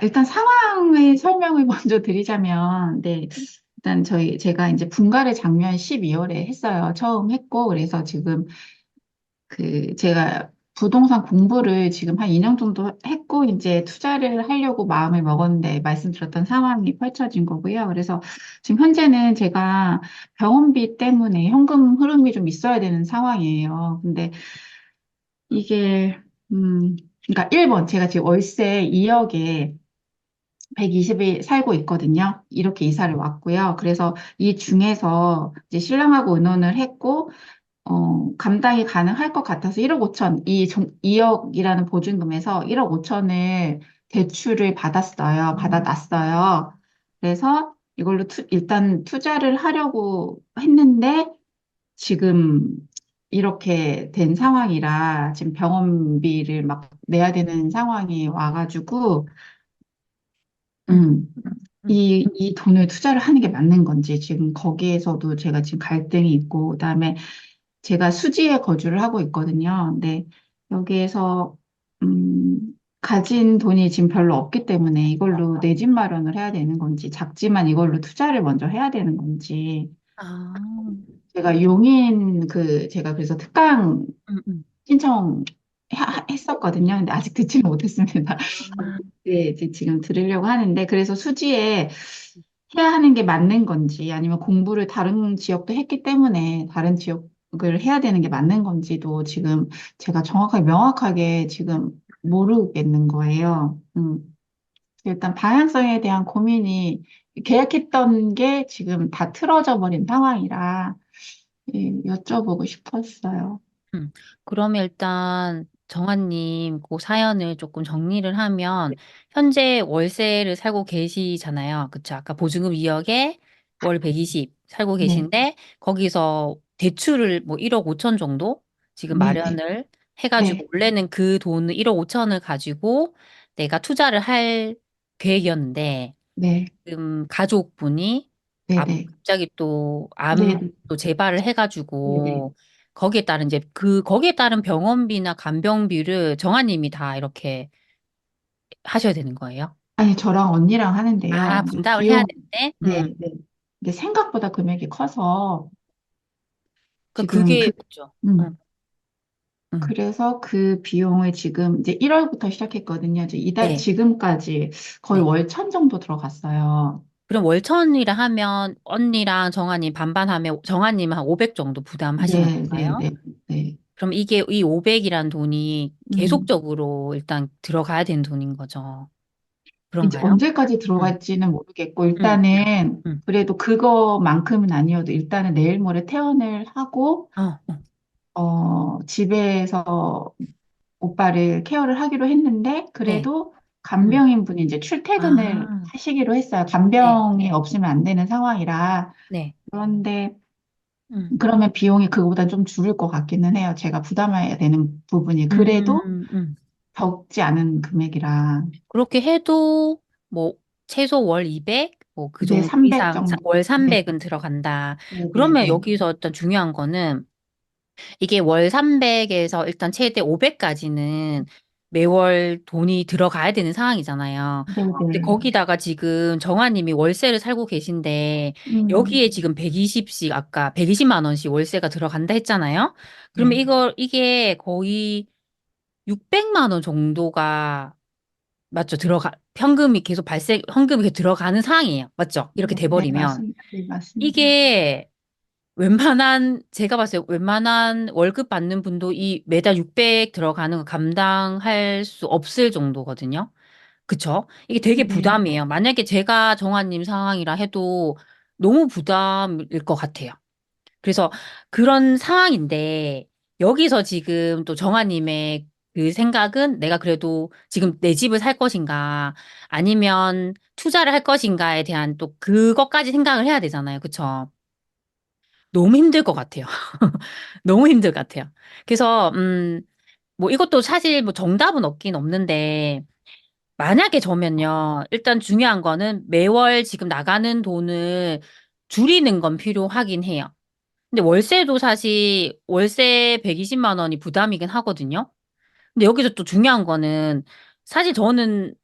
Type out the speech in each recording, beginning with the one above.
일단 상황의 설명을 먼저 드리자면, 네, 일단 제가 이제 분가를 작년 12월에 했어요. 처음 했고, 그래서 지금 제가 부동산 공부를 지금 한 2년 정도 했고, 이제 투자를 하려고 마음을 먹었는데, 말씀드렸던 상황이 펼쳐진 거고요. 그래서 지금 현재는 제가 병원비 때문에 현금 흐름이 좀 있어야 되는 상황이에요. 근데 이게, 음, 그러니까 1번, 제가 지금 월세 2억에 120일 살고 있거든요. 이렇게 이사를 왔고요. 그래서 이 중에서 이제 신랑하고 의논을 했고, 감당이 가능할 것 같아서 1억 5천, 2억이라는 보증금에서 1억 5천을 대출을 받아놨어요. 그래서 이걸로 일단 투자를 하려고 했는데, 지금 이렇게 된 상황이라 지금 병원비를 막 내야 되는 상황이 와가지고, 음, 음, 음, 이 돈을 투자를 하는 게 맞는 건지, 지금 거기에서도 제가 지금 갈등이 있고, 그다음에 제가 수지에 거주를 하고 있거든요. 근데 여기에서, 음, 가진 돈이 지금 별로 없기 때문에 이걸로 내 집 마련을 해야 되는 건지, 작지만 이걸로 투자를 먼저 해야 되는 건지, 아, 제가 제가 그래서 특강 음, 음. 신청했었거든요. 근데 아직 듣지는 못했습니다. 아, 네, 이제 지금 들으려고 하는데, 그래서 수지에 해야 하는 게 맞는 건지, 아니면 공부를 다른 지역도 했기 때문에 다른 지역을 해야 되는 게 맞는 건지도 지금 제가 정확하게 명확하게 지금 모르겠는 거예요. 일단 방향성에 대한 고민이 계획했던 게 지금 다 틀어져 버린 상황이라 예, 여쭤보고 싶었어요. 음. 그러면 일단 정한님 그 사연을 조금 정리를 하면 현재 월세를 살고 계시잖아요. 그쵸? 아까 보증금 2억에 월 120 살고 네, 계신데 거기서 대출을 뭐 1억 5천 정도 지금 네, 네, 마련을 해가지고 네, 원래는 그 돈을 1억 5천을 가지고 내가 투자를 할 계획이었는데 네, 지금 가족분이 네, 네, 갑자기 또 암 네, 또 재발을 네, 네. 해가지고 거기에 따른 이제 거기에 따른 병원비나 간병비를 정아님이 다 이렇게 하셔야 되는 거예요. 아니, 저랑 언니랑 아, 하는데요. 이제 분담을 해야 되는데, 네, 네. 근데 생각보다 금액이 커서 지금 그게 그죠. 응, 응, 그래서 그 비용을 지금 이제 1월부터 시작했거든요. 이제 네, 지금까지 거의 네. 월천 정도 들어갔어요. 그럼 월천이라 하면 언니랑 정아님 반반하면 정아님 한 500 정도 부담하시는 네, 네, 건가요? 네, 네. 그럼 이게 이 500이란 돈이 음, 계속적으로 일단 들어가야 되는 돈인 거죠. 이제 그런가요? 언제까지 응, 들어갈지는 모르겠고, 응, 일단은 응. 그래도 그거만큼은 아니어도 일단은 내일 모레 퇴원을 하고, 어, 어, 집에서 오빠를 케어를 하기로 했는데, 네. 그래도 음. 간병인 분이 이제 출퇴근을 아, 하시기로 했어요. 네, 간병이 없으면 안 되는 상황이라. 네. 그런데, 음, 그러면 비용이 그거보다 좀 줄을 것 같기는 해요. 제가 부담해야 되는 부분이. 그래도 음, 음. 적지 않은 금액이라. 그렇게 해도 뭐 최소 월 200, 뭐 그 네, 정도 300 이상 정도. 월 네, 300은 들어간다. 네, 네, 그러면 네. 여기서 일단 중요한 거는 이게 월 300에서 일단 최대 500까지는 매월 돈이 들어가야 되는 상황이잖아요. 네, 근데 네. 거기다가 지금 정아님이 월세를 살고 계신데 음, 여기에 지금 120씩 아까 120만 원씩 월세가 들어간다 했잖아요. 그러면 네. 이게 거의 600만 원 정도가 맞죠? 현금이 계속 들어가는 상황이에요. 맞죠? 이렇게 네, 네, 돼버리면 맞습니다. 네, 맞습니다. 이게 제가 봤을 때 웬만한 월급 받는 분도 이 매달 600 들어가는 거 감당할 수 없을 정도거든요. 그쵸? 이게 되게 네. 부담이에요. 만약에 제가 정아님 상황이라 해도 너무 부담일 것 같아요. 그래서 그런 상황인데 여기서 지금 또 정아님의 그 생각은 내가 그래도 지금 내 집을 살 것인가 아니면 투자를 할 것인가에 대한 또 그것까지 생각을 해야 되잖아요. 그쵸? 너무 힘들 것 같아요. 너무 힘들 것 같아요. 그래서, 뭐 이것도 사실 뭐 정답은 없긴 없는데 만약에 저면요. 일단 중요한 거는 매월 지금 나가는 돈을 줄이는 건 필요하긴 해요. 근데 월세도 사실 월세 120만 원이 부담이긴 하거든요. 근데 여기서 또 중요한 거는 사실 저는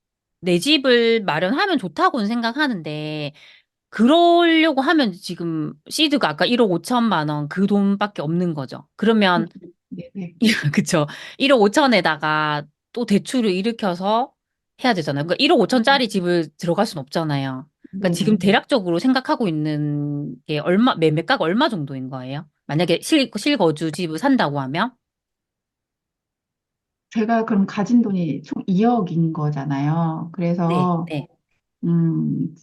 내 집을 마련하면 좋다고는 생각하는데, 그러려고 하면 지금 시드가 아까 1억 5천만 원 그 돈밖에 없는 거죠. 그러면, 네네. 그쵸. 1억 5천에다가 또 대출을 일으켜서 해야 되잖아요. 그러니까 1억 5천짜리 집을 들어갈 순 없잖아요. 그러니까 지금 네네. 대략적으로 생각하고 있는 게 매매가가 얼마 정도인 거예요? 만약에 실거주 집을 산다고 하면? 제가 그럼 가진 돈이 총 2억인 거잖아요. 네, 그래서, 네. 음,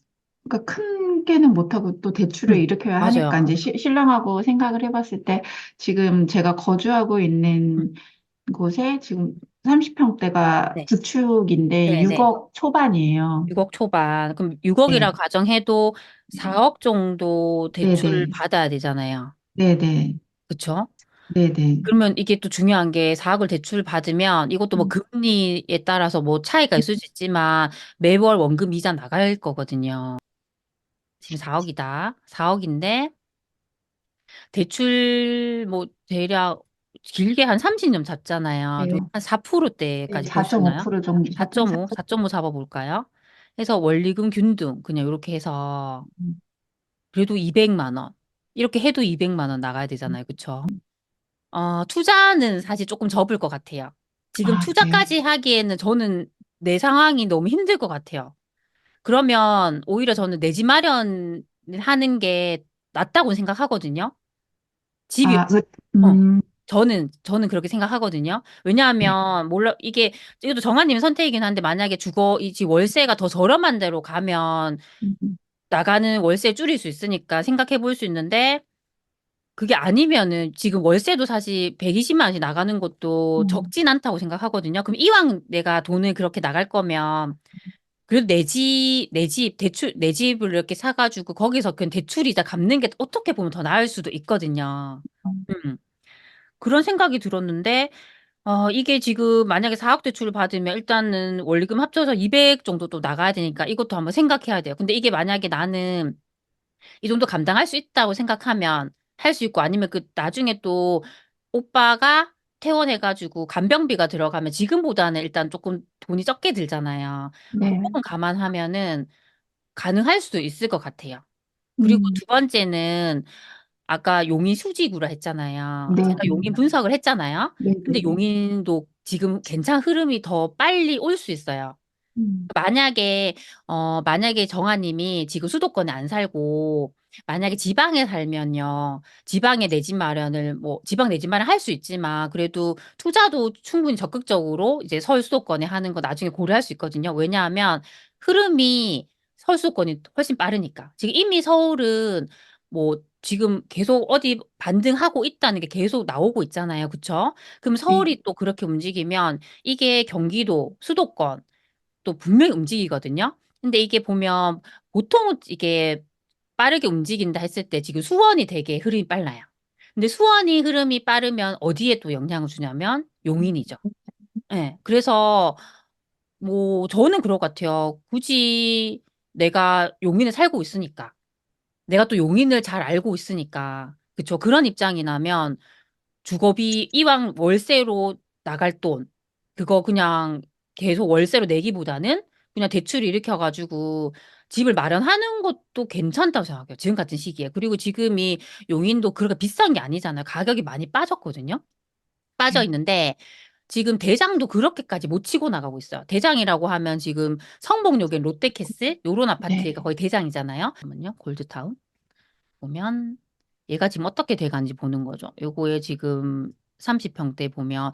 그러니까 큰 게는 못하고 또 대출을 응, 일으켜야 하니까 맞아요. 이제 신랑하고 생각을 해봤을 때 지금 제가 거주하고 응, 있는 곳에 지금 30평대가 네, 구축인데 네, 네. 6억 초반이에요. 6억 초반. 그럼 6억이라 네. 가정해도 4억 정도 대출 네네. 받아야 되잖아요. 네네. 그쵸? 네네. 그러면 이게 또 중요한 게 4억을 대출 받으면 이것도 뭐 음. 금리에 따라서 뭐 차이가 있을 수 있지만 매월 원금 이자 나갈 거거든요. 지금 4억이다. 4억인데 대출 뭐 대략 길게 한 30년 잡잖아요. 네. 한 네, 4%대까지 볼 수 있나요? 4.5% 정도, 4.5, 4.4%. 4.5 잡아볼까요? 해서 원리금 균등 그냥 이렇게 해서 그래도 200만 원. 이렇게 해도 200만 원 나가야 되잖아요. 그쵸? 투자는 사실 조금 접을 것 같아요. 지금 아, 그래요? 투자까지 하기에는 저는 내 상황이 너무 힘들 것 같아요. 그러면 오히려 저는 내 집 마련하는 게 낫다고 생각하거든요. 집이, 아, 어, 음, 저는 그렇게 생각하거든요. 네. 왜냐하면, 몰라, 이것도 정한님 선택이긴 한데, 만약에 이 집 월세가 더 저렴한 데로 가면 음, 나가는 월세 줄일 수 있으니까 생각해 볼 수 있는데, 그게 아니면은 지금 월세도 사실 120만 원씩 나가는 것도 음, 적진 않다고 생각하거든요. 그럼 이왕 내가 돈을 그렇게 나갈 거면 그래도 내 집을 이렇게 사가지고 거기서 그냥 대출이자 갚는 게 어떻게 보면 더 나을 수도 있거든요. 음. 그런 생각이 들었는데, 이게 지금 만약에 4억 대출을 받으면 일단은 원리금 합쳐서 200 정도 또 나가야 되니까 이것도 한번 생각해야 돼요. 근데 이게 만약에 나는 이 정도 감당할 수 있다고 생각하면 할 수 있고 아니면 그 나중에 또 오빠가 퇴원해가지고 간병비가 들어가면 지금보다는 일단 조금 돈이 적게 들잖아요. 그 네. 부분 감안하면은 가능할 수도 있을 것 같아요. 그리고 음, 두 번째는 아까 용인 수지구라 했잖아요. 네, 제가 용인 분석을 했잖아요. 네, 근데 네. 용인도 지금 괜찮은 흐름이 더 빨리 올 수 있어요. 음, 만약에 정아님이 지금 수도권에 안 살고, 만약에 지방에 살면요, 지방에 내 집 마련을, 뭐, 지방 내 집 마련 할 수 있지만, 그래도 투자도 충분히 적극적으로 이제 서울 수도권에 하는 거 나중에 고려할 수 있거든요. 왜냐하면 흐름이 서울 수도권이 훨씬 빠르니까. 지금 이미 서울은 뭐, 지금 계속 어디 반등하고 있다는 게 계속 나오고 있잖아요. 그쵸? 그럼 네. 서울이 또 그렇게 움직이면 이게 경기도, 수도권, 또 분명히 움직이거든요. 근데 이게 보면 보통 이게 빠르게 움직인다 했을 때 지금 수원이 되게 흐름이 빨라요. 근데 수원이 흐름이 빠르면 어디에 또 영향을 주냐면 용인이죠. 예. 그래서 뭐 저는 그럴 것 같아요. 굳이 내가 용인에 살고 있으니까 내가 또 용인을 잘 알고 있으니까 그쵸. 그런 입장이라면 주거비 이왕 월세로 나갈 돈 그거 그냥 계속 월세로 내기보다는 그냥 대출 일으켜가지고 집을 마련하는 것도 괜찮다고 생각해요. 지금 같은 시기에. 그리고 지금이 용인도 그렇게 비싼 게 아니잖아요. 가격이 많이 빠졌거든요. 빠져 네. 있는데 지금 대장도 그렇게까지 못 치고 나가고 있어요. 대장이라고 하면 지금 성북역의 롯데캐슬 요런 아파트가 네. 거의 대장이잖아요. 잠깐만요. 골드타운. 보면 얘가 지금 어떻게 돼가는지 보는 거죠. 요거에 지금 30평대 보면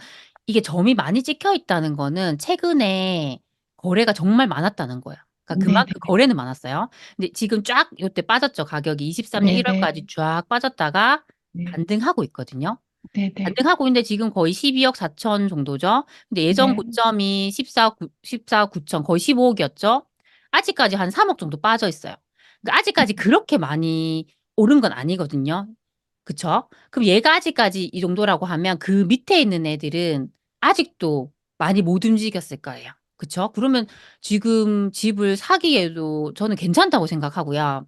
이게 점이 많이 찍혀 있다는 거는 최근에 거래가 정말 많았다는 거예요. 그러니까 네, 네, 그만큼 거래는 많았어요. 근데 지금 쫙 요때 빠졌죠. 가격이 23년 네, 네, 1월까지 쫙 빠졌다가 네, 반등하고 있거든요. 네, 네, 반등하고 있는데 지금 거의 12억 4천 정도죠. 근데 예전 네, 고점이 14, 9천 거의 15억이었죠. 아직까지 한 3억 정도 빠져 있어요. 그러니까 아직까지 그렇게 많이 오른 건 아니거든요. 그쵸? 그럼 얘가 아직까지 이 정도라고 하면 그 밑에 있는 애들은 아직도 많이 못 움직였을 거예요. 그쵸? 그러면 지금 집을 사기에도 저는 괜찮다고 생각하고요.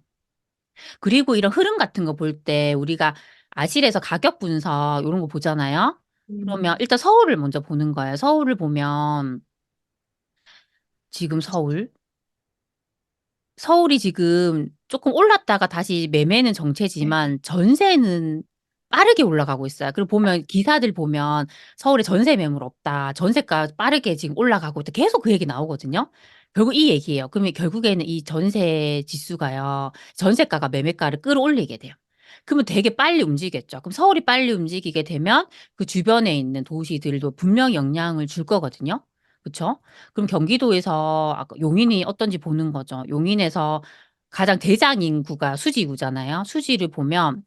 그리고 이런 흐름 같은 거 볼 때 우리가 아실에서 가격 분석 이런 거 보잖아요. 그러면 음, 일단 서울을 먼저 보는 거예요. 서울을 보면 지금 서울이 지금 조금 올랐다가 다시 매매는 네. 정체지만 전세는 빠르게 올라가고 있어요. 그리고 보면 기사들 보면 서울에 전세 매물 없다. 전세가 빠르게 지금 올라가고 있다. 계속 그 얘기 나오거든요. 결국 이 얘기예요. 그러면 결국에는 이 전세 지수가요. 전세가가 매매가를 끌어올리게 돼요. 그러면 되게 빨리 움직이겠죠. 그럼 서울이 빨리 움직이게 되면 그 주변에 있는 도시들도 분명히 영향을 줄 거거든요. 그렇죠? 그럼 경기도에서 아까 용인이 어떤지 보는 거죠. 용인에서 가장 대장 인구가 수지구잖아요. 수지를 보면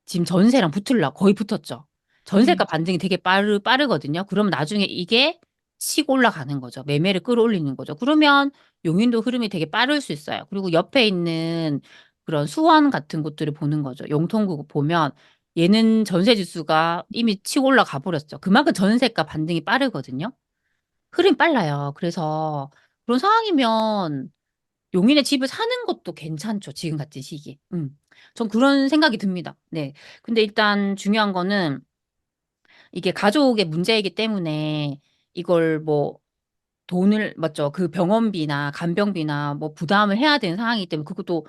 지금 전세랑 거의 붙었죠. 전세가 네. 반등이 되게 빠르거든요. 그러면 나중에 이게 치고 올라가는 거죠. 매매를 끌어올리는 거죠. 그러면 용인도 흐름이 되게 빠를 수 있어요. 그리고 옆에 있는 그런 수원 같은 곳들을 보는 거죠. 영통구 보면 얘는 전세 지수가 이미 치고 올라가 버렸죠. 그만큼 전세가 반등이 빠르거든요. 흐름이 빨라요. 그래서 그런 상황이면 용인에 집을 사는 것도 괜찮죠. 지금 같은 시기에. 전 그런 생각이 듭니다. 네. 근데 일단 중요한 거는 이게 가족의 문제이기 때문에 이걸 뭐 돈을, 맞죠. 그 병원비나 간병비나 뭐 부담을 해야 되는 상황이기 때문에 그것도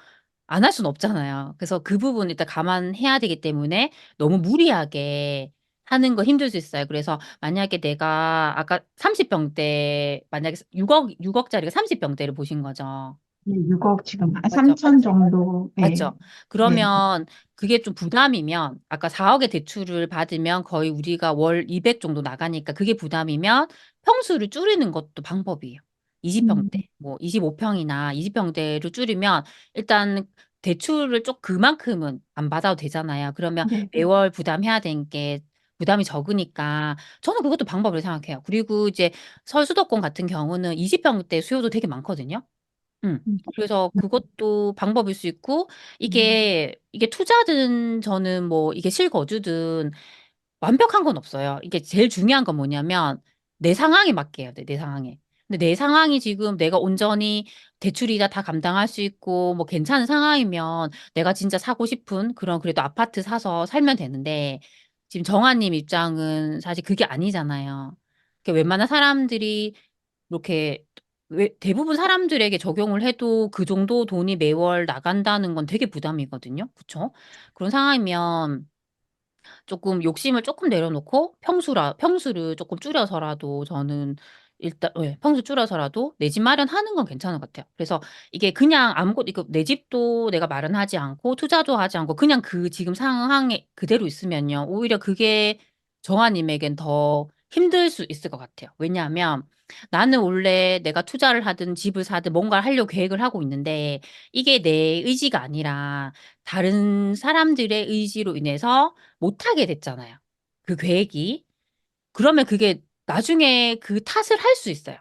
안 할 수는 없잖아요. 그래서 그 부분 일단 감안해야 되기 때문에 너무 무리하게 하는 거 힘들 수 있어요. 그래서 만약에 내가 아까 30평대 만약에 6억짜리가 30평대를 보신 거죠. 6억 지금 한 맞죠? 3천 정도. 네. 맞죠? 네. 그러면 그게 좀 부담이면 아까 4억의 대출을 받으면 거의 우리가 월 200 정도 나가니까 그게 부담이면 평수를 줄이는 것도 방법이에요. 음, 20평대, 뭐 25평이나 20평대로 줄이면 일단 대출을 좀 그만큼은 안 받아도 되잖아요. 그러면 네. 매월 부담해야 되는 게 부담이 적으니까 저는 그것도 방법을 생각해요. 그리고 이제 서울 수도권 같은 경우는 20평대 수요도 되게 많거든요. 음, 그래서 그것도 방법일 수 있고, 음, 이게 투자든 저는 뭐 이게 실거주든 완벽한 건 없어요. 이게 제일 중요한 건 뭐냐면 내 상황에 맞게 해야 돼, 내 상황에. 근데 내 상황이 지금 내가 온전히 대출이자 다 감당할 수 있고 뭐 괜찮은 상황이면 내가 진짜 사고 싶은 그런 그래도 아파트 사서 살면 되는데 지금 정아님 입장은 사실 그게 아니잖아요. 웬만한 사람들이 이렇게 대부분 사람들에게 적용을 해도 그 정도 돈이 매월 나간다는 건 되게 부담이거든요. 그쵸? 그런 상황이면 조금 욕심을 조금 내려놓고 평수를 조금 줄여서라도 저는 일단, 예, 평수 줄여서라도 내 집 마련하는 건 괜찮은 것 같아요. 그래서 이게 그냥 아무것도, 이거 내 집도 내가 마련하지 않고 투자도 하지 않고 그냥 그 지금 상황에 그대로 있으면요. 오히려 그게 정아님에겐 더 힘들 수 있을 것 같아요. 왜냐하면 나는 원래 내가 투자를 하든 집을 사든 뭔가를 하려고 계획을 하고 있는데 이게 내 의지가 아니라 다른 사람들의 의지로 인해서 못하게 됐잖아요. 그 계획이. 그러면 그게 나중에 그 탓을 할 수 있어요.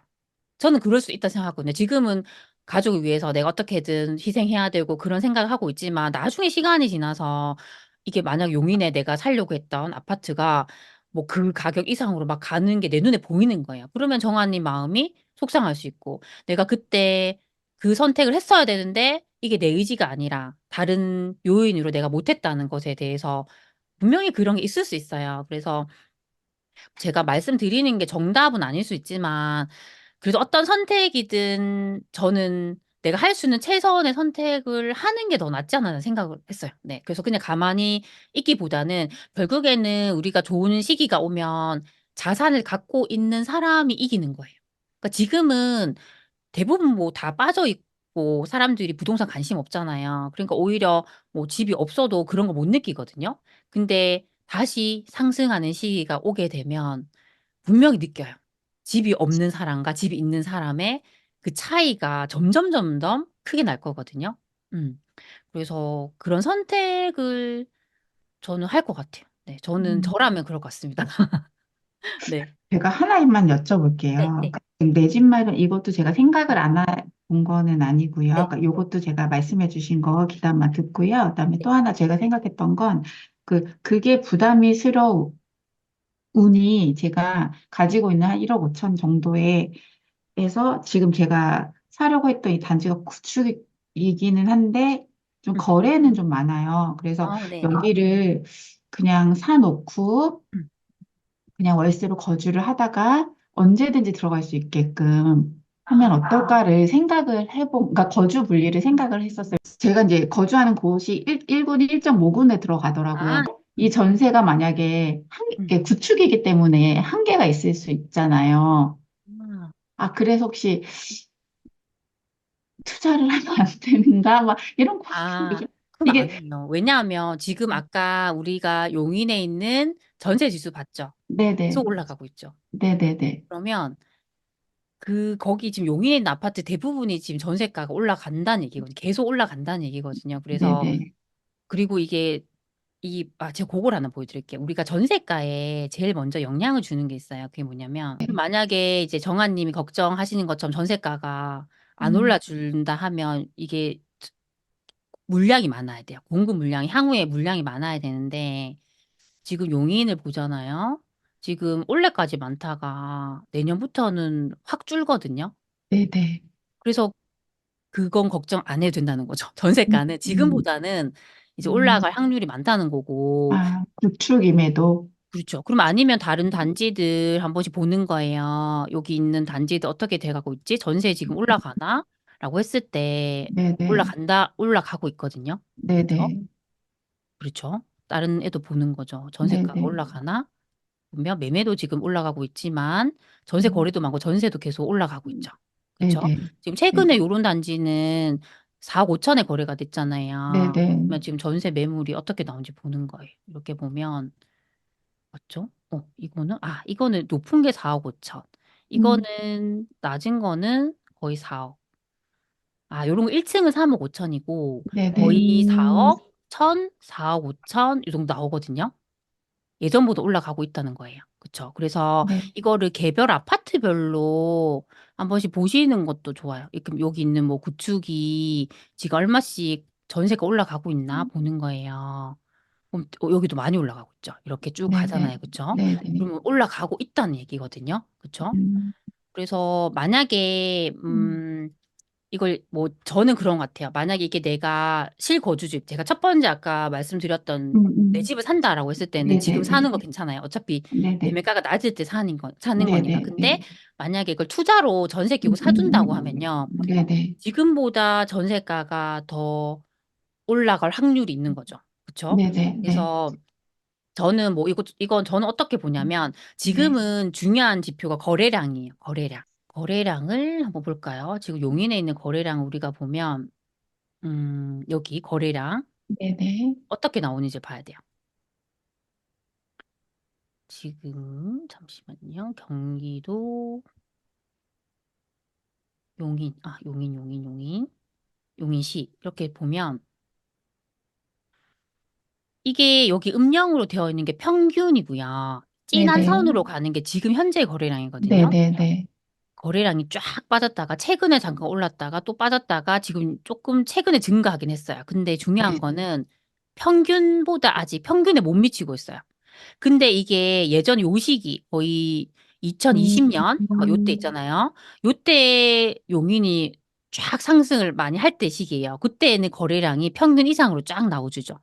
저는 그럴 수 있다 생각하거든요. 지금은 가족을 위해서 내가 어떻게든 희생해야 되고 그런 생각을 하고 있지만 나중에 시간이 지나서 이게 만약 용인에 내가 살려고 했던 아파트가 뭐 그 가격 이상으로 막 가는 게 내 눈에 보이는 거예요. 그러면 정한님 마음이 속상할 수 있고 내가 그때 그 선택을 했어야 되는데 이게 내 의지가 아니라 다른 요인으로 내가 못했다는 것에 대해서 분명히 그런 게 있을 수 있어요. 그래서 제가 말씀드리는 게 정답은 아닐 수 있지만, 그래도 어떤 선택이든 저는 내가 할 수 있는 최선의 선택을 하는 게 더 낫지 않나 생각을 했어요. 네. 그래서 그냥 가만히 있기보다는 결국에는 우리가 좋은 시기가 오면 자산을 갖고 있는 사람이 이기는 거예요. 그러니까 지금은 대부분 뭐 다 빠져 있고 사람들이 부동산 관심 없잖아요. 그러니까 오히려 뭐 집이 없어도 그런 거 못 느끼거든요. 근데 다시 상승하는 시기가 오게 되면 분명히 느껴요. 집이 없는 사람과 집이 있는 사람의 그 차이가 점점 크게 날 거거든요. 음. 그래서 그런 선택을 저는 할 것 같아요. 네. 저는 음. 저라면 그럴 것 같습니다. 네. 제가 하나만 네, 여쭤볼게요. 네, 내 집 마련 이것도 제가 생각을 안 해본 거는 아니고요. 네, 그러니까 이것도 제가 말씀해 주신 거 기다만 듣고요. 그다음에 네. 또 하나 제가 생각했던 건 그게 부담이스러우니 제가 가지고 있는 한 1억 5천 정도에 에서 지금 제가 사려고 했던 이 단지가 구축이기는 한데 좀 음. 거래는 좀 많아요. 그래서 네. 여기를 그냥 사놓고 음. 그냥 월세로 거주를 하다가 언제든지 들어갈 수 있게끔. 하면 어떨까를 생각을 그러니까 거주 분리를 생각을 했었어요. 제가 이제 거주하는 곳이 1군 1.5군에 들어가더라고요. 아, 이 전세가 만약에 음. 이게 구축이기 때문에 한계가 있을 수 있잖아요. 음. 그래서 혹시 투자를 하면 안 되는가? 막 이런 아, 고민이. 그럼 이게, 아니에요. 왜냐하면 지금 아까 우리가 용인에 있는 전세 지수 봤죠? 네네, 계속 올라가고 있죠. 네네네, 그러면 거기 지금 용인에 있는 아파트 대부분이 지금 전세가가 올라간다는 얘기거든요. 계속 올라간다는 얘기거든요. 그래서, 네네, 그리고 제가 그걸 하나 보여드릴게요. 우리가 전세가에 제일 먼저 영향을 주는 게 있어요. 그게 뭐냐면, 만약에 이제 정아님이 걱정하시는 것처럼 전세가가 안 음, 올라준다 하면 이게 물량이 많아야 돼요. 공급 물량이, 향후에 물량이 많아야 되는데, 지금 용인을 보잖아요. 지금 올해까지 많다가 내년부터는 확 줄거든요. 네네, 그래서 그건 걱정 안 해도 된다는 거죠. 음, 전세가는 음, 지금보다는 이제 음. 올라갈 확률이 많다는 거고, 구축임에도, 그렇죠. 그럼 아니면 다른 단지들 한 번씩 보는 거예요. 여기 있는 단지들 어떻게 돼가고 있지? 전세 지금 올라가나? 라고 했을 때 네네, 올라가고 있거든요. 그렇죠? 네네, 그렇죠. 다른 애도 보는 거죠. 전세가가 네네, 올라가나? 보면 매매도 지금 올라가고 있지만 전세 음, 거래도 많고 전세도 계속 올라가고 있죠. 그렇죠? 네네, 지금 네, 최근에 요런 단지는 4억 5천에 거래가 됐잖아요. 네네, 그러면 지금 전세 매물이 어떻게 나오는지 보는 거예요. 이렇게 보면 맞죠? 이거는 높은 게 4억 5천. 음, 이거는 낮은 거는 거의 4억. 요런 거 1층은 3억 5천이고 네네, 거의 4억, 4억 5천 이 정도 나오거든요. 예전보다 올라가고 있다는 거예요. 그쵸? 그래서 네, 이거를 개별 아파트별로 한 번씩 보시는 것도 좋아요. 그럼 여기 있는 뭐 구축이 지금 얼마씩 전세가 올라가고 있나 보는 거예요. 그럼 여기도 많이 올라가고 있죠. 이렇게 쭉 네네, 가잖아요. 그쵸? 네네, 그러면 올라가고 있다는 얘기거든요. 그쵸? 음, 그래서 만약에 음, 이걸 뭐 저는 그런 것 같아요. 만약에 이게 내가 실거주지, 제가 첫 번째 아까 말씀드렸던 내 집을 산다라고 했을 때는 지금 네네네, 사는 거 괜찮아요. 어차피 네네, 매매가가 낮을 때 사는 거니까. 근데 네네네, 만약에 이걸 투자로 전세 끼고 음, 사둔다고 하면요. 네네, 지금보다 전세가가 더 올라갈 확률이 있는 거죠. 그렇죠? 네네, 네, 그래서 저는 뭐 이건 저는 어떻게 보냐면 네, 지금은 중요한 지표가 거래량이에요. 거래량. 거래량을 한번 볼까요? 지금 용인에 있는 거래량 우리가 보면 여기 거래량 네네, 어떻게 나오는지 봐야 돼요. 지금 잠시만요. 경기도 용인시 이렇게 보면 이게 여기 음영으로 되어 있는 게 평균이고요. 진한 네네, 선으로 가는 게 지금 현재 거래량이거든요. 네네네, 거래량이 쫙 빠졌다가 최근에 잠깐 올랐다가 또 빠졌다가 지금 조금 최근에 증가하긴 했어요. 근데 중요한 네, 거는 평균보다 아직 평균에 못 미치고 있어요. 근데 이게 예전 요 시기 거의 음, 2020년 요때 있잖아요. 요때 용인이 쫙 상승을 많이 할 때 시기예요. 그때는 거래량이 평균 이상으로 쫙 나오죠.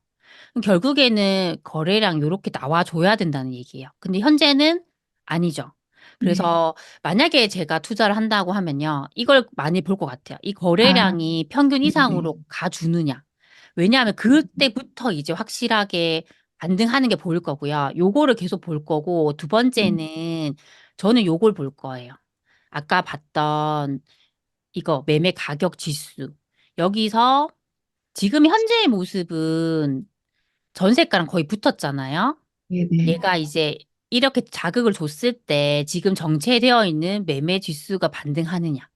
결국에는 거래량 요렇게 나와줘야 된다는 얘기예요. 근데 현재는 아니죠. 네, 그래서 만약에 제가 투자를 한다고 하면요. 이걸 많이 볼 것 같아요. 이 거래량이 평균 네네, 이상으로 가주느냐. 왜냐하면 그때부터 이제 확실하게 반등하는 게 보일 거고요. 요거를 계속 볼 거고, 두 음, 번째는 저는 요걸 볼 거예요. 아까 봤던 이거 매매 가격 지수. 여기서 지금 현재의 모습은 전세가랑 거의 붙었잖아요. 네네, 얘가 이제 이렇게 자극을 줬을 때 지금 정체되어 있는 매매 지수가 반등하느냐.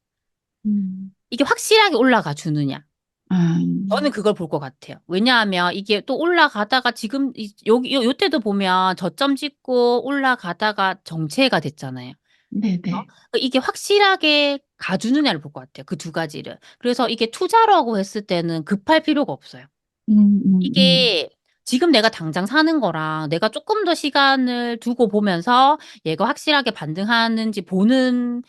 음, 이게 확실하게 올라가 주느냐. 아, 저는 그걸 볼 것 같아요. 왜냐하면 이게 또 올라가다가 지금 여기 요때도 보면 저점 찍고 올라가다가 정체가 됐잖아요. 네네, 이게 확실하게 가주느냐를 볼 것 같아요. 그 두 가지를. 그래서 이게 투자라고 했을 때는 급할 필요가 없어요. 음, 음, 음, 이게 지금 내가 당장 사는 거랑 내가 조금 더 시간을 두고 보면서 얘가 확실하게 반등하는지 보는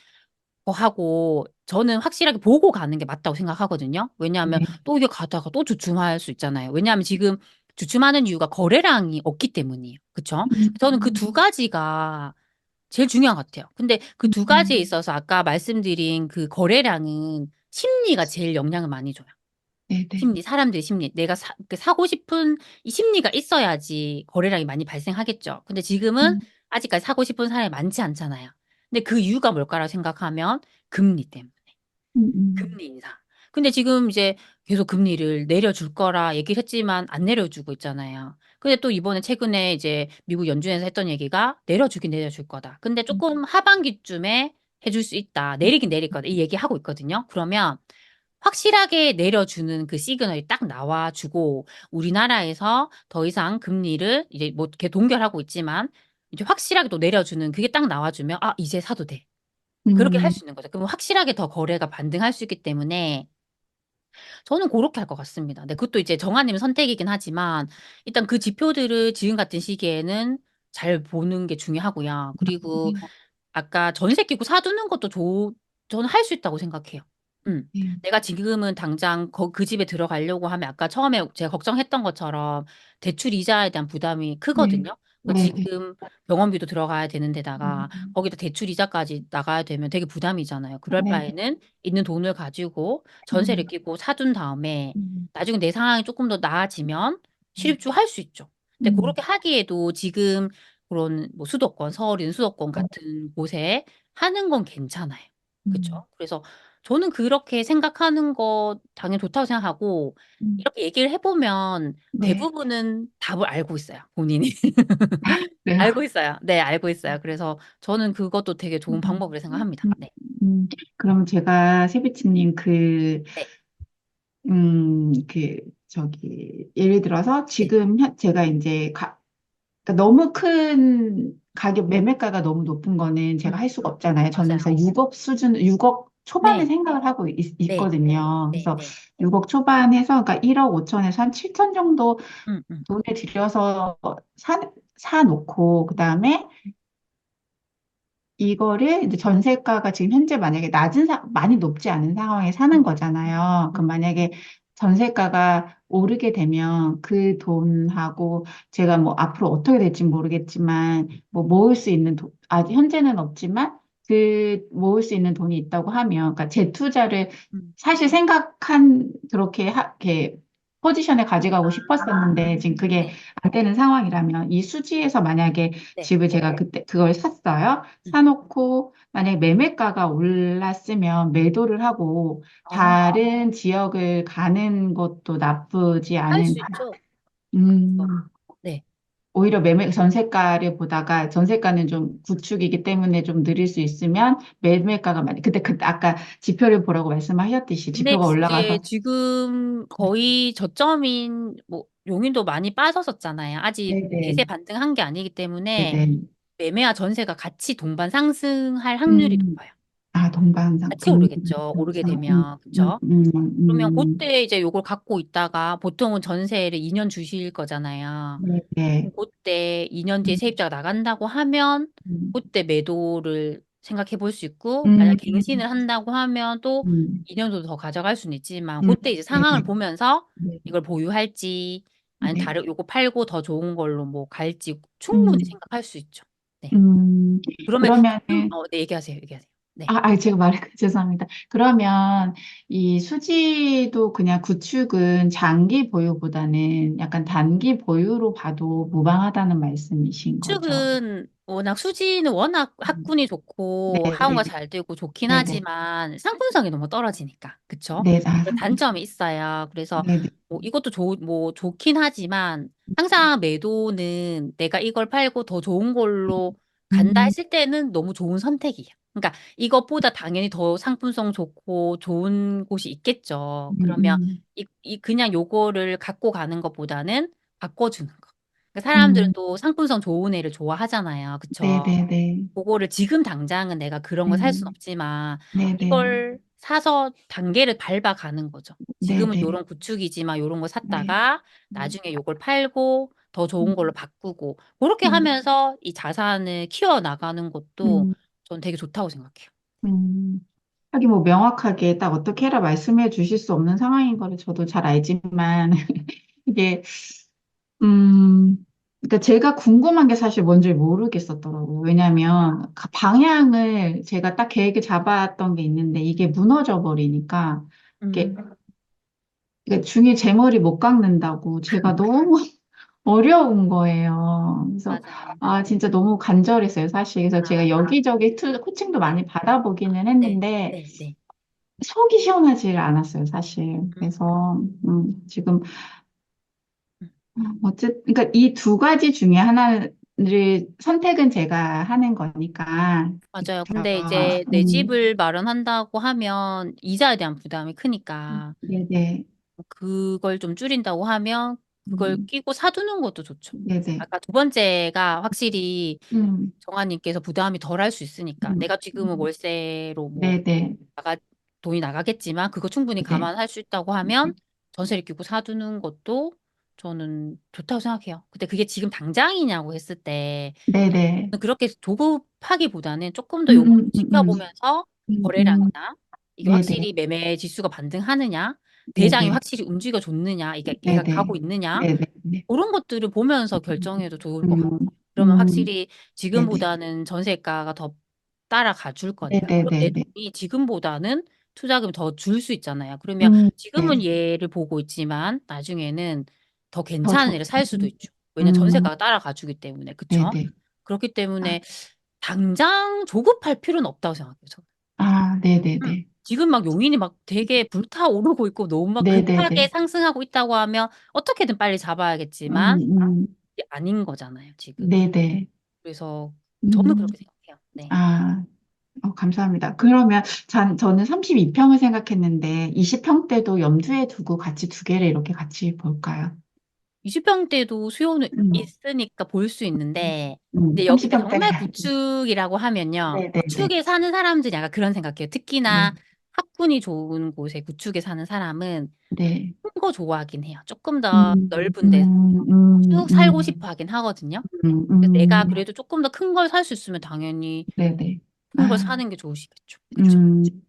거 하고 저는 확실하게 보고 가는 게 맞다고 생각하거든요. 왜냐하면 네, 또 이게 가다가 또 주춤할 수 있잖아요. 왜냐하면 지금 주춤하는 이유가 거래량이 없기 때문이에요. 그쵸? 저는 그 음, 두 가지가 제일 중요한 것 같아요. 근데 그 두 가지에 음, 있어서 아까 말씀드린 그 거래량은 심리가 제일 영향을 많이 줘요. 네네. 심리, 사람들의 심리. 내가 그 사고 싶은 이 심리가 있어야지 거래량이 많이 발생하겠죠. 근데 지금은 음, 아직까지 사고 싶은 사람이 많지 않잖아요. 근데 그 이유가 뭘까라고 생각하면 금리 때문에. 음, 금리 인상. 근데 지금 이제 계속 금리를 내려줄 거라 얘기를 했지만 안 내려주고 있잖아요. 근데 또 이번에 최근에 이제 미국 연준에서 했던 얘기가 내려주긴 내려줄 거다. 근데 음, 조금 하반기쯤에 해줄 수 있다. 내리긴 내릴 거다. 이 얘기하고 있거든요. 그러면 확실하게 내려주는 그 시그널이 딱 나와주고 우리나라에서 더 이상 금리를 이제 뭐 이렇게 동결하고 있지만 이제 확실하게 또 내려주는 그게 딱 나와주면 아, 이제 사도 돼. 그렇게 할 음, 수 있는 거죠. 그러면 확실하게 더 거래가 반등할 수 있기 때문에 저는 그렇게 할 것 같습니다. 네, 그것도 이제 정한님 선택이긴 하지만 일단 그 지표들을 지금 같은 시기에는 잘 보는 게 중요하고요. 그리고 네, 아까 전세 끼고 사두는 것도 저는 할 수 있다고 생각해요. 네, 내가 지금은 당장 그 집에 들어가려고 하면 아까 처음에 제가 걱정했던 것처럼 대출 이자에 대한 부담이 네, 크거든요. 그 네, 네. 지금 병원비도 들어가야 되는 데다가 음, 거기다 대출 이자까지 나가야 되면 되게 부담이잖아요. 그럴 네, 바에는 있는 돈을 가지고 전세를 음, 끼고 사둔 다음에 음, 나중에 내 상황이 조금 더 나아지면 실입주 할 수 있죠. 근데 음, 그렇게 하기에도 지금 그런 뭐 수도권, 서울인 수도권 같은 곳에 하는 건 괜찮아요. 음, 그쵸? 그래서 저는 그렇게 생각하는 거 당연히 좋다고 생각하고 음, 이렇게 얘기를 해보면 네, 대부분은 답을 알고 있어요. 본인이. 네. 알고 있어요. 네, 알고 있어요. 그래서 저는 그것도 되게 좋은 음, 방법으로 생각합니다. 음, 네. 그럼 제가 세비치님 네. 예를 들어서 네. 제가 이제 그러니까 너무 큰 가격, 매매가가 너무 높은 거는 제가 할 수가 없잖아요. 저는 맞아요. 그래서 6억 초반에 네. 생각을 하고 네. 거든요. 네. 그래서 네. 6억 초반에서, 그러니까 1억 5천에서 한 7천 정도 음, 음, 돈을 들여서 사놓고, 그 다음에 이거를 이제 전세가가 지금 현재 만약에 많이 높지 않은 상황에 사는 음, 거잖아요. 음. 그럼 만약에 전세가가 오르게 되면 그 돈하고 제가 뭐 앞으로 어떻게 될지 모르겠지만 뭐 모을 수 있는 아직 현재는 없지만 그 모을 수 있는 돈이 있다고 하면 그러니까 재투자를 음. 사실 이렇게 포지션에 가져가고 싶었었는데 지금 그게 네. 안 되는 상황이라면 이 수지에서 만약에 네. 집을 제가 그때 그걸 샀어요. 음. 사놓고 만약에 매매가가 올랐으면 매도를 하고 어, 다른 지역을 가는 것도 나쁘지 할 않은, 수 있죠. 음, 그렇죠. 네. 오히려 전세가를 보다가 전세가는 좀 구축이기 때문에 좀 느릴 수 있으면 매매가가 많이, 그때 아까 지표를 보라고 말씀하셨듯이 근데 지표가 이제 올라가서, 지금 거의 저점인 뭐 용인도 많이 빠졌었잖아요. 아직 네네, 대세 반등한 게 아니기 때문에 네네, 매매와 전세가 같이 동반 상승할 확률이 음, 높아요. 아, 동방상, 같이 오르겠죠. 오르게 되면. 그쵸? 그러면 그때 이제 요걸 갖고 있다가 보통은 전세를 2년 주실 거잖아요. 네네, 그럼 그때 2년 뒤에 음, 세입자가 나간다고 하면 음, 그때 매도를 생각해 볼 수 있고 만약 음, 갱신을 한다고 하면 또 음, 2년 도 더 가져갈 수는 있지만 음, 그때 이제 상황을 네네, 보면서 네, 이걸 보유할지 아니면 네, 다른 요거 팔고 더 좋은 걸로 뭐 갈지 충분히 음, 생각할 수 있죠. 네. 음, 그러면 지금 그러면은, 네, 얘기하세요. 얘기하세요. 네. 제가 죄송합니다. 그러면 이 수지도 그냥 구축은 장기 보유보다는 약간 단기 보유로 봐도 무방하다는 말씀이신 거죠. 축은 워낙 수지는 워낙 음, 학군이 좋고 네네, 하원가 잘 되고 좋긴 네네, 하지만 상품성이 너무 떨어지니까 그쵸? 네, 그 단점이 있어요. 그래서 네네, 뭐 이것도 뭐 좋긴 하지만 항상 매도는 내가 이걸 팔고 더 좋은 걸로 간다 음, 했을 때는 너무 좋은 선택이에요. 그러니까 이것보다 당연히 더 상품성 좋고 좋은 곳이 있겠죠. 그러면 음, 그냥 요거를 갖고 가는 것보다는 바꿔주는 거. 그러니까 사람들은 음, 또 상품성 좋은 애를 좋아하잖아요. 그쵸? 네네네, 그거를 지금 당장은 내가 그런 걸 살 순 없지만 네네, 이걸 사서 단계를 밟아가는 거죠. 지금은 네네, 요런 구축이지만 요런 거 네, 샀다가 나중에 요걸 팔고 더 좋은 걸로 음, 바꾸고 그렇게 음, 하면서 이 자산을 키워 나가는 것도 음, 전 되게 좋다고 생각해요. 음. 하긴 뭐 명확하게 딱 어떻게 해라 말씀해 주실 수 없는 상황인 거를 저도 잘 알지만, 이게, 그러니까 제가 궁금한 게 사실 뭔지 모르겠었더라고요. 왜냐하면 방향을 제가 딱 계획을 잡았던 게 있는데 이게 무너져 버리니까 이게 음, 그러니까 중에 제 머리 못 깎는다고 제가 너무 어려운 거예요. 그래서 맞아요. 아 진짜 너무 간절했어요, 사실. 그래서 제가 아, 여기저기 코칭도 네, 많이 받아보기는 네, 했는데 네, 네. 속이 시원하지 않았어요, 사실. 그래서 지금 음, 그러니까 이 두 가지 중에 하나를 선택은 제가 하는 거니까. 맞아요. 자, 근데 이제 내 집을 마련한다고 하면 이자에 대한 부담이 크니까 네네, 그걸 좀 줄인다고 하면 그걸 음, 끼고 사두는 것도 좋죠. 네네, 아까 두 번째가 확실히 음, 정아님께서 부담이 덜 할 수 있으니까 음, 내가 지금은 음, 월세로 뭐 네네, 나가 돈이 나가겠지만 그거 충분히 네, 감안할 수 있다고 하면 전세를 끼고 사두는 것도 저는 좋다고 생각해요. 근데 그게 지금 당장이냐고 했을 때 네네, 그렇게 조급하기보다는 조금 더 음, 요거를 음, 음, 음, 지켜보면서 거래를 음, 하느냐, 이게 네네, 확실히 매매 지수가 반등하느냐, 대장이 네네, 확실히 움직여 줬느냐, 이게 걔가 가고 네네, 있느냐, 네네, 네, 그런 것들을 보면서 결정해도 좋을 것 같아요. 음, 그러면 음, 확실히 네네, 지금보다는 전세가가 더 따라가 줄 거니까. 그럼 내 네네네네, 돈이 지금보다는 투자금 더 줄 수 있잖아요. 그러면 지금은 네, 얘를 보고 있지만 나중에는 더 더 괜찮은 좋, 애를 살 수도 있죠. 왜냐면 음, 전세가가 따라가 주기 때문에. 그쵸? 네네, 그렇기 아, 때문에 당장 조급할 필요는 없다고 생각해요. 저는. 아, 네네네, 지금 막 용인이 막 되게 불타오르고 있고 너무 막 급하게 네네네, 상승하고 있다고 하면 어떻게든 빨리 잡아야겠지만 음, 음, 이게 아닌 거잖아요, 지금. 네네, 그래서 저는 음, 그렇게 생각해요. 네. 아, 감사합니다. 그러면 저는 32평을 생각했는데 20평대도 염두에 두고 같이 두 개를 이렇게 같이 볼까요? 20평대도 수요는 음, 있으니까 볼 수 있는데, 근데 여기가 30평대. 정말 구축이라고 하면요. 네네네. 구축에 사는 사람들이 약간 그런 생각해요. 특히나 네. 학군이 좋은 곳에 구축에 사는 사람은 네. 큰 거 좋아하긴 해요. 조금 더 음, 넓은 데 음, 음, 쭉 살고 싶어 음, 하긴 하거든요. 음, 그래서 내가 음, 그래도 조금 더 큰 걸 살 수 있으면 당연히 네네. 큰 걸 아, 사는 게 좋으시겠죠. 그쵸? 음.